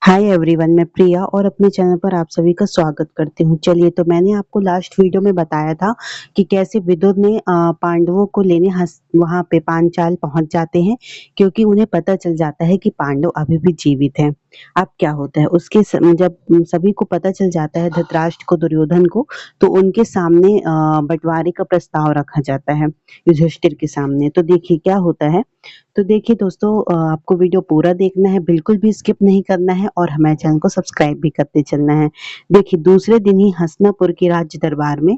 Hi everyone, मैं प्रिया और अपने चैनल पर आप सभी का स्वागत करती हूँ। चलिए, तो मैंने आपको लास्ट वीडियो में बताया था कि कैसे विदुर ने पांडवों को लेने वहां पे पांचाल पहुंच जाते हैं, क्योंकि उन्हें पता चल जाता है कि पांडव अभी भी जीवित हैं। अब क्या होता है, जब सभी को पता चल जाता है, धृतराष्ट्र को, दुर्योधन को, तो उनके सामने बंटवारे का प्रस्ताव रखा जाता है युधिष्ठिर के सामने। तो देखिए क्या होता है। तो देखिए दोस्तों, आपको वीडियो पूरा देखना है, बिल्कुल भी स्किप नहीं करना है और हमारे चैनल को सब्सक्राइब भी करते चलना है। देखिए, दूसरे दिन ही हस्तिनापुर के राज्य दरबार में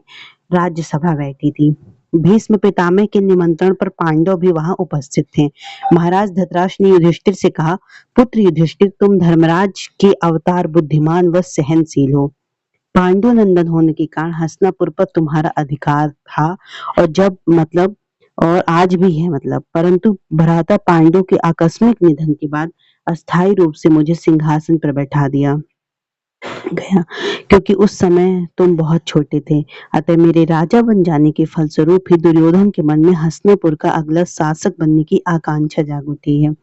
राज्य सभा बैठी थी। भीष्म पितामह के निमंत्रण पर पांडव भी वहां उपस्थित थे। महाराज धृतराष्ट्र ने युधिष्ठिर से कहा, पुत्र युधिष्ठिर, तुम धर्मराज के अवतार, बुद्धिमान व सहनशील हो। पांडु नंदन होने के कारण हस्तिनापुर पर तुम्हारा अधिकार था, और जब मतलब और आज भी है, परंतु भ्राता पांडु के आकस्मिक निधन के बाद अस्थायी रूप से मुझे सिंहासन पर बैठा दिया गया, क्योंकि उस समय तुम बहुत छोटे थे। अतः मेरे राजा बन जाने के फलस्वरूप ही दुर्योधन के मन में हस्तिनापुर का अगला शासक बनने की आकांक्षा जाग उठी है।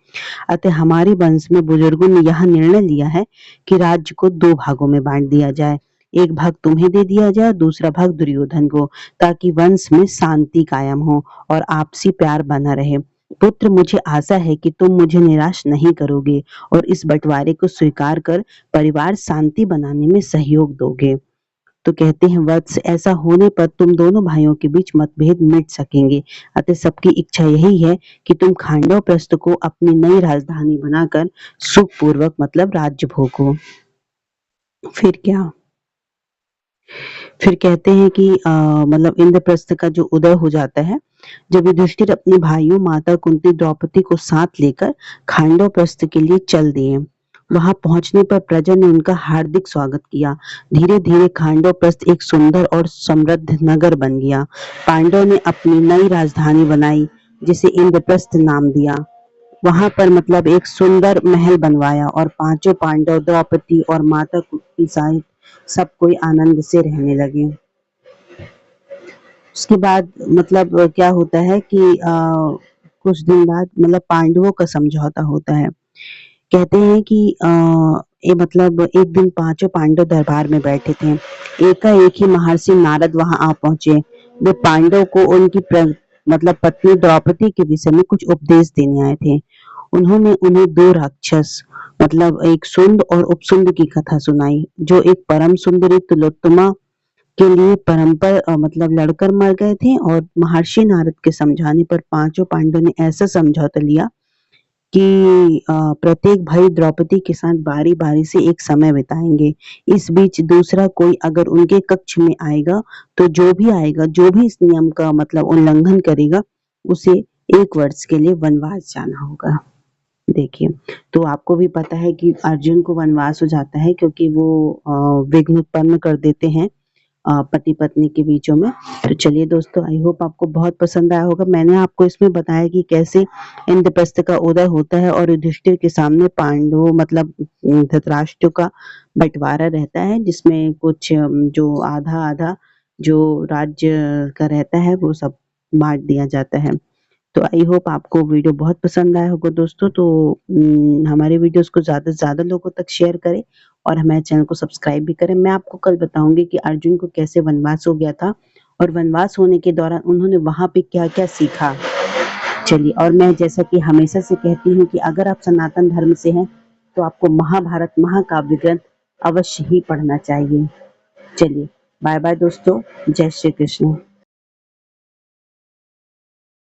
अतः हमारे वंश में बुजुर्गों ने यह निर्णय लिया है कि राज्य को दो भागों में बांट दिया जाए। एक भाग तुम्हें दे दिया जाए, दूसरा भाग दुर्योधन को, ताकि वंश में शांति कायम हो और आपसी प्यार बना रहे। पुत्र, मुझे आशा है कि तुम मुझे निराश नहीं करोगे और इस बंटवारे को स्वीकार कर परिवार शांति बनाने में सहयोग दोगे। तो कहते हैं, वत्स, ऐसा होने पर तुम दोनों भाइयों के बीच मतभेद मिट सकेंगे। अतः सबकी इच्छा यही है कि तुम खांडव प्रस्थ को अपनी नई राजधानी बनाकर सुखपूर्वक राज्य भोगो। फिर क्या, फिर कहते हैं कि इंद्रप्रस्थ का जो उदय हो जाता है, जब युधिष्ठिर अपने भाइयों माता कुंती द्रौपदी को साथ लेकर खांडव प्रस्थ के लिए चल दिए। वहां पहुंचने पर प्रजा ने उनका हार्दिक स्वागत किया। धीरे धीरे खांडव प्रस्थ एक सुंदर और समृद्ध नगर बन गया। पांडव ने अपनी नई राजधानी बनाई, जिसे इंद्रप्रस्थ नाम दिया। वहां पर एक सुंदर महल बनवाया और पांचों पांडव, द्रौपदी और माता कुंती सहित सब कोई आनंद से रहने लगे। उसके बाद क्या होता है कि कुछ दिन बाद पांडवों का समझौता होता है। कहते हैं कि एक दिन पांचों पांडव दरबार में बैठे थे। एकाएक ही महर्षि नारद वहां आ पहुंचे। वे पांडव को उनकी पत्नी द्रौपदी के विषय में कुछ उपदेश देने आए थे। उन्होंने उन्हें दो राक्षस, एक सुंद और उपसुंद की कथा सुनाई, जो एक परम सुंदरी तिलोत्तमा के लिए परंपर लड़कर मर गए थे। और महर्षि नारद के समझाने पर पांचों पांडव ने ऐसा समझौता लिया कि प्रत्येक भाई द्रौपदी के साथ बारी बारी से एक समय बिताएंगे। इस बीच दूसरा कोई अगर उनके कक्ष में आएगा, तो जो भी आएगा, जो भी इस नियम का उल्लंघन करेगा, उसे 1 वर्ष के लिए वनवास जाना होगा। देखिए, तो आपको भी पता है कि अर्जुन को वनवास हो जाता है, क्योंकि वो विघ्न उत्पन्न कर देते हैं पति पत्नी के बीचों में। तो चलिए दोस्तों, आई होप आपको बहुत पसंद आया होगा। मैंने आपको इसमें बताया कि कैसे इंद्रप्रस्थ का उदय होता है और युधिष्ठिर के सामने पांडवों धृतराष्ट्र का बंटवारा रहता है, जिसमें कुछ जो आधा आधा जो राज्य का रहता है, वो सब बांट दिया जाता है। तो आई होप आपको वीडियो बहुत पसंद आया होगा दोस्तों। तो हमारे वीडियोस को ज़्यादा से ज़्यादा लोगों तक शेयर करें और हमारे चैनल को सब्सक्राइब भी करें। मैं आपको कल बताऊंगी कि अर्जुन को कैसे वनवास हो गया था और वनवास होने के दौरान उन्होंने वहां पे क्या-क्या सीखा। चलिए, और मैं जैसा कि हमेशा से कहती हूँ कि अगर आप सनातन धर्म से हैं, तो आपको महाभारत महाकाव्य ग्रंथ अवश्य ही पढ़ना चाहिए। चलिए, बाय बाय दोस्तों, जय श्री कृष्ण।